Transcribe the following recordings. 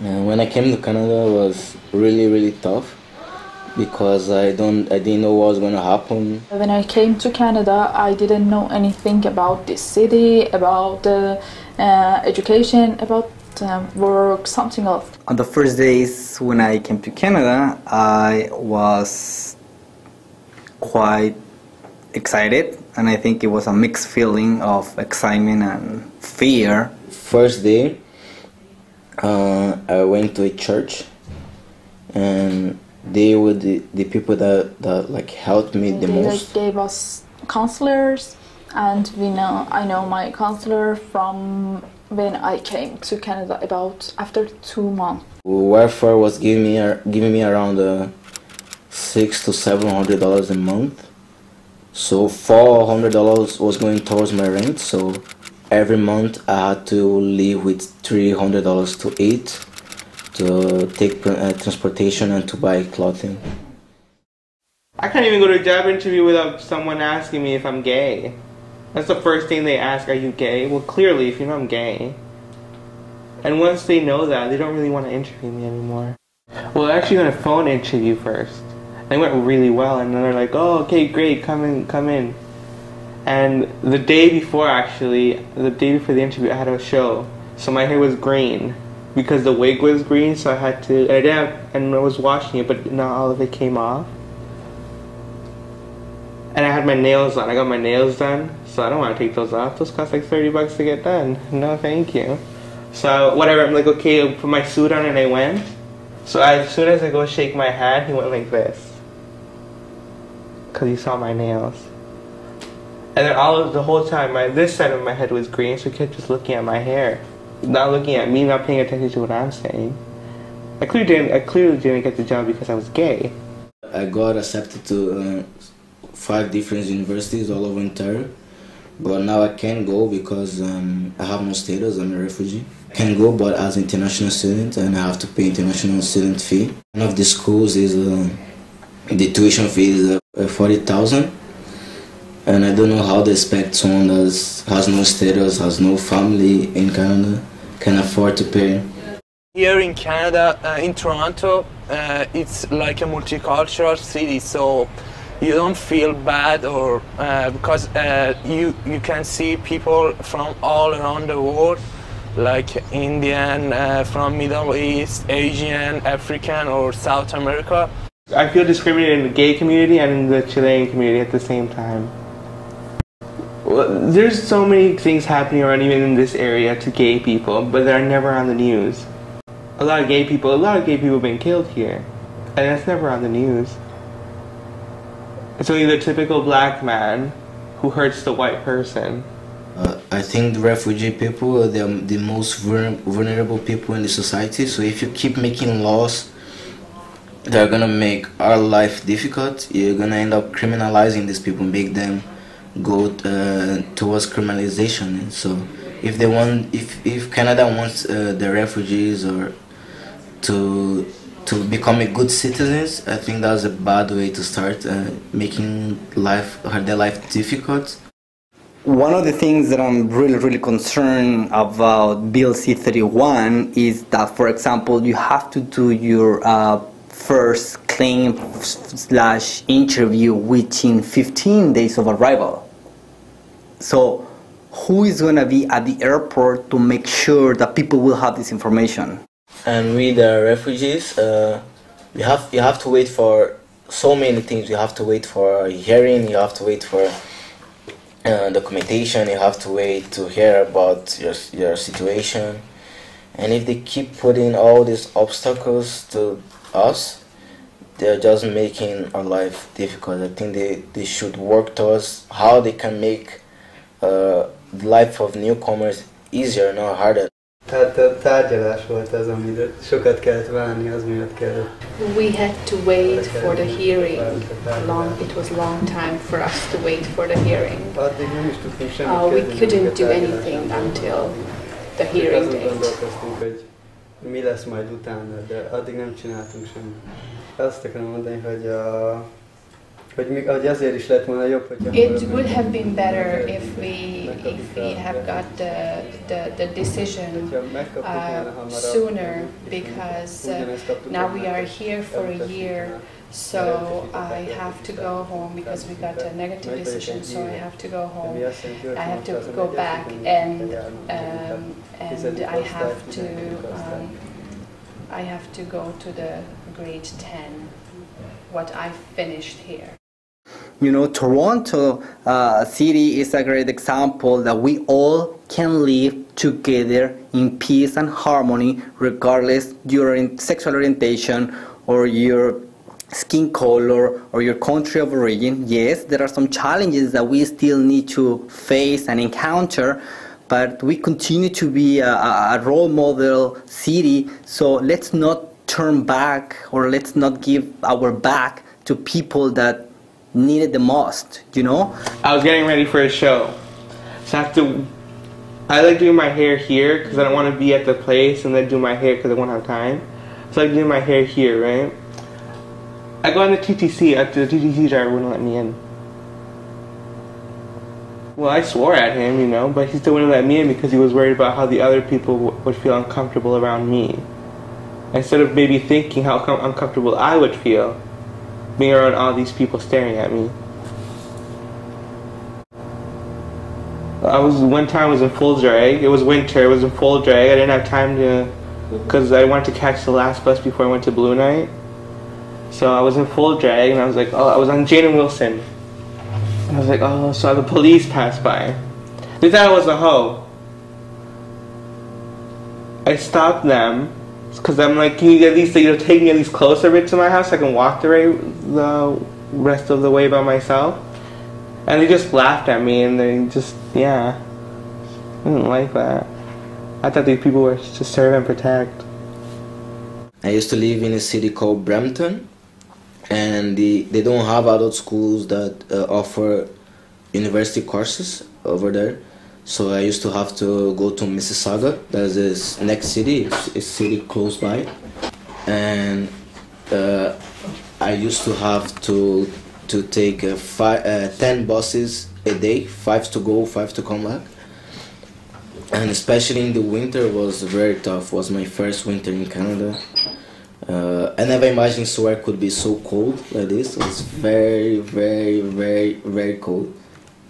And when I came to Canada, it was really tough because I didn't know what was going to happen. When I came to Canada, I didn't know anything about this city, about education, about work, something else. On the first days when I came to Canada, I was quite excited, and I think it was a mixed feeling of excitement and fear. First day, I went to a church, and they were the people that like helped me the most. They gave us counselors, and I know my counselor from when I came to Canada about after 2 months. Welfare was giving me around $600 to $700 a month. So $400 was going towards my rent. So every month I had to live with $300 to eat, to take transportation, and to buy clothing. I can't even go to a job interview without someone asking me if I'm gay. That's the first thing they ask, are you gay? Well, clearly, if you know I'm gay. And once they know that, they don't really want to interview me anymore. Well, they're actually going to phone interview first. It went really well, and then they're like, oh, okay, great, come in. And the day before the interview, I had a show. So my hair was green because the wig was green, so I had to, and I was washing it, but not all of it came off. And I had my nails on. I got my nails done, so I don't want to take those off. Those cost like $30 to get done. No, thank you. So whatever, I'm like, okay, put my suit on, and I went. So as soon as I go shake my hand, he went like this, because he saw my nails. And then the whole time, this side of my head was green, so he kept just looking at my hair, not looking at me, not paying attention to what I'm saying. I clearly didn't get the job because I was gay. I got accepted to 5 different universities all over Ontario, but now I can't go because I have no status. I'm a refugee. I can go, but as an international student, and I have to pay international student fee. One of the schools is the tuition fee is $40,000, and I don't know how they expect someone that has no status, has no family in Canada, can afford to pay. Here in Canada, in Toronto, it's like a multicultural city, so you don't feel bad, or because you can see people from all around the world, like Indian, from Middle East, Asian, African, or South America. I feel discriminated in the gay community and in the Chilean community at the same time. Well, there's so many things happening around even in this area to gay people, but they're never on the news. A lot of gay people have been killed here, and that's never on the news. It's only the typical black man who hurts the white person. I think the refugee people, they're the most vulnerable people in the society. So if you keep making laws that are gonna make our life difficult, you're gonna end up criminalizing these people, make them go towards criminalization. So if Canada wants the refugees or to become a good citizens, I think that's a bad way to start, making their life difficult. One of the things that I'm really concerned about Bill C-31 is that, for example, you have to do your first claim / interview within 15 days of arrival. So who is going to be at the airport to make sure that people will have this information? And we, the refugees, you have to wait for so many things. You have to wait for a hearing, you have to wait for documentation, you have to wait to hear about your situation. And if they keep putting all these obstacles to us, they're just making our life difficult. I think they should work towards how they can make the life of newcomers easier, not harder. Tehát tárgyalás volt az, amire sokat kellett várni, az miatt kellett. We had to wait for the hearing. It was a long time for us to wait for the hearing. Addig nem is tudtunk semmit We couldn't do anything until the hearing date. Gondolkoztunk, hogy mi lesz majd utána, de addig nem csináltunk semmit. Azt akarom mondani, hogy Hogy azért is lett volna jobb, hogyha... It would have been better if we have got the decision sooner, because now we are here for a year, so I have to go home because we got a negative decision, so I have to go home. I have to go back and I have to go to the grade 10, what I finished here. You know, Toronto city is a great example that we all can live together in peace and harmony, regardless your sexual orientation or your skin color or your country of origin. Yes, there are some challenges that we still need to face and encounter, but we continue to be a role model city, so let's not turn back, or let's not give our back to people that need it the most, you know? I was getting ready for a show, so I like doing my hair here because I don't want to be at the place and then do my hair because I won't have time. So I like doing my hair here, right? I go on the TTC, the TTC driver wouldn't let me in. Well, I swore at him, you know, but he still wouldn't let me in because he was worried about how the other people would feel uncomfortable around me. Instead of maybe thinking how uncomfortable I would feel being around all these people staring at me. One time I was in full drag. It was winter, it was in full drag. I didn't have time to, because I wanted to catch the last bus before I went to Blue Night. So I was in full drag and I was like, oh, I was on Jane and Wilson. And I was like, oh, so the police passed by. They thought I was a hoe. I stopped them because I'm like, can you at least, you know, take me at least closer a bit to my house so I can walk the rest of the way by myself? And they just laughed at me and they just, yeah. I didn't like that. I thought these people were to serve and protect. I used to live in a city called Brampton, and they don't have adult schools that offer university courses over there. So I used to have to go to Mississauga, that's this next city, it's a city close by. And I used to have to take 10 buses a day, 5 to go, 5 to come back. And especially in the winter was very tough. It was my first winter in Canada. I never imagined Sawyer could be so cold like this. It was very, very, very, very cold.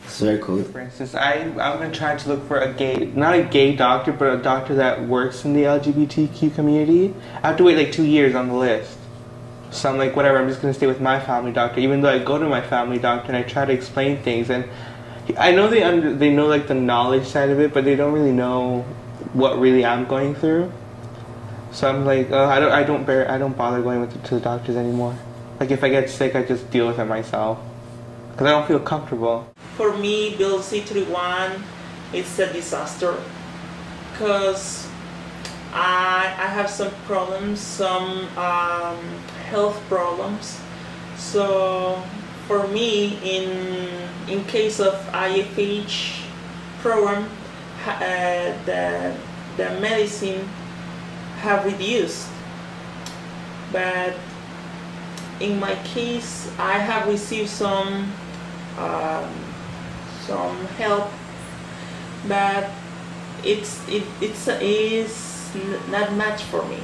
It's very cold. For instance, I've been trying to look for a gay, not a gay doctor, but a doctor that works in the LGBTQ community. I have to wait like 2 years on the list. So I'm like, whatever, I'm just going to stay with my family doctor, even though I go to my family doctor and I try to explain things. And I know they know like the knowledge side of it, but they don't really know what really I'm going through. So I'm like, I don't bother going to the doctors anymore. Like if I get sick, I just deal with it myself because I don't feel comfortable. For me, Bill C-31, it's a disaster because I have some problems, some health problems. So for me, in case of IFH program, the medicine have reduced, but in my case I have received some help, but it's not much for me.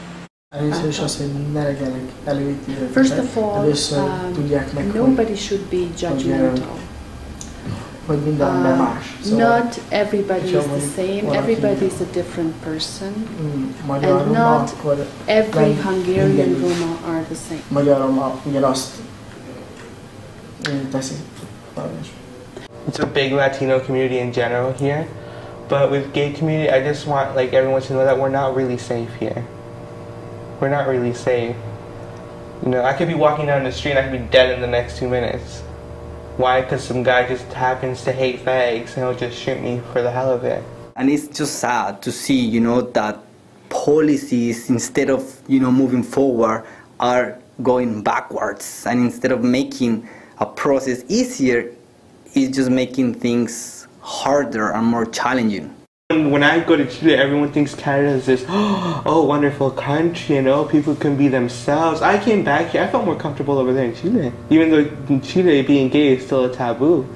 First of all, nobody should be judgmental. Not everybody is the same, everybody is a different person, and not every Hungarian Roma are the same. It's a big Latino community in general here, but with gay community, I just want like everyone to know that we're not really safe here. We're not really safe. You know, I could be walking down the street and I could be dead in the next 2 minutes. Why? Because some guy just happens to hate fags and he'll just shoot me for the hell of it. And it's just sad to see, you know, that policies, instead of, you know, moving forward, are going backwards. And instead of making a process easier, it's just making things harder and more challenging. When I go to Chile, everyone thinks Canada is this, oh, wonderful country, you know, people can be themselves. I came back here, I felt more comfortable over there in Chile. Even though in Chile being gay is still a taboo.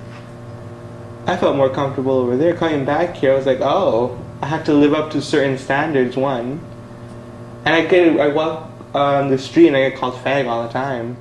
I felt more comfortable over there. Coming back here, I was like, oh, I have to live up to certain standards, one. And I walk on the street and I get called fag all the time.